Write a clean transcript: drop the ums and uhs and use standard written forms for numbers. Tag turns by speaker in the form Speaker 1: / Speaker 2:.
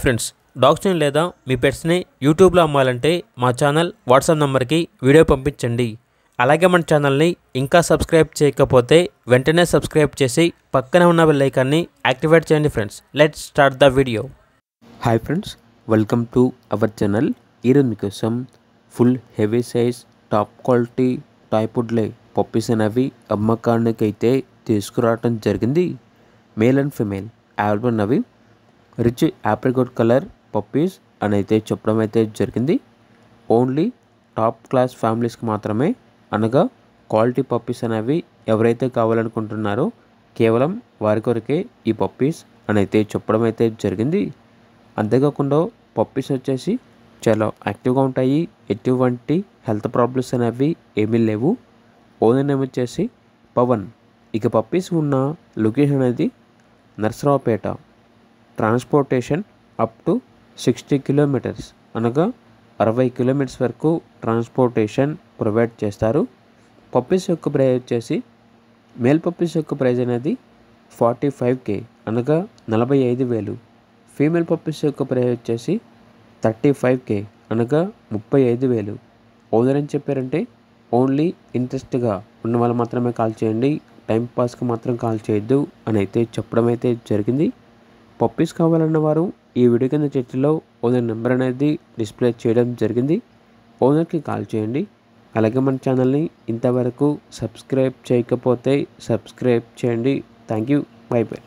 Speaker 1: Friends, డాగ్స్ని లేదా మీ పెట్స్ని యూట్యూబ్లో అమ్మాలంటే మా ఛానల్ వాట్సాప్ నెంబర్కి వీడియో పంపించండి. అలాగే మన ఛానల్ని ఇంకా సబ్స్క్రైబ్ చేయకపోతే వెంటనే సబ్స్క్రైబ్ చేసి పక్కన ఉన్న బెల్ ఐకాన్ని యాక్టివేట్ చేయండి. Friends, let's start the video.
Speaker 2: Hi friends, welcome to our channel. ఈరోజు మీకోసం full heavy size top quality toy poodle puppies అనేవి అమ్మకానికి అయితే తీసుకురావడం జరిగింది. మేల్ అండ్ ఫిమేల్ అవైలబుల్ ఉన్నవి. రిచ్ ఆప్రికాట్ కలర్ పప్పీస్ అని అయితే చెప్పడం అయితే జరిగింది. ఓన్లీ టాప్ క్లాస్ ఫ్యామిలీస్కి మాత్రమే, అనగా క్వాలిటీ పప్పీస్ అనేవి ఎవరైతే కావాలనుకుంటున్నారో కేవలం వారి కొరకే ఈ పప్పీస్ అని అయితే చెప్పడం అయితే జరిగింది. అంతేకాకుండా పప్పీస్ వచ్చేసి చాలా యాక్టివ్గా ఉంటాయి. ఎటువంటి హెల్త్ ప్రాబ్లమ్స్ అనేవి ఏమీ లేవు. ఓనర్ నేమ్ వచ్చేసి పవన్. ఇక పప్పీస్ ఉన్న లొకేషన్ అనేది Narasaraopet. Transportation up to 60 kilometres, అనగా 60 కిలోమీటర్స్ వరకు ట్రాన్స్పోర్టేషన్ ప్రొవైడ్ చేస్తారు. పప్పీస్ యొక్క ప్రైస్ వచ్చేసి మేల్ పప్పీస్ యొక్క ప్రైస్ అనేది 45K, అనగా 45,000. ఫీమేల్ పప్పీస్ యొక్క ప్రైస్ వచ్చేసి 35K, అనగా 35,000. ఓనర్ అని చెప్పారంటే ఓన్లీ ఇంట్రెస్ట్గా ఉన్న వాళ్ళు మాత్రమే కాల్ చేయండి, టైంపాస్కి మాత్రం కాల్ చేయొద్దు అని అయితే చెప్పడం అయితే జరిగింది. పప్పీస్ కావాలన్న వారు ఈ వీడియో కింద చర్చలో ఓనర్ నెంబర్ అనేది డిస్ప్లే చేయడం జరిగింది. ఓనర్కి కాల్ చేయండి. అలాగే మన ఛానల్ని ఇంతవరకు సబ్స్క్రైబ్ చేయకపోతే సబ్స్క్రైబ్ చేయండి. Thank you. By by.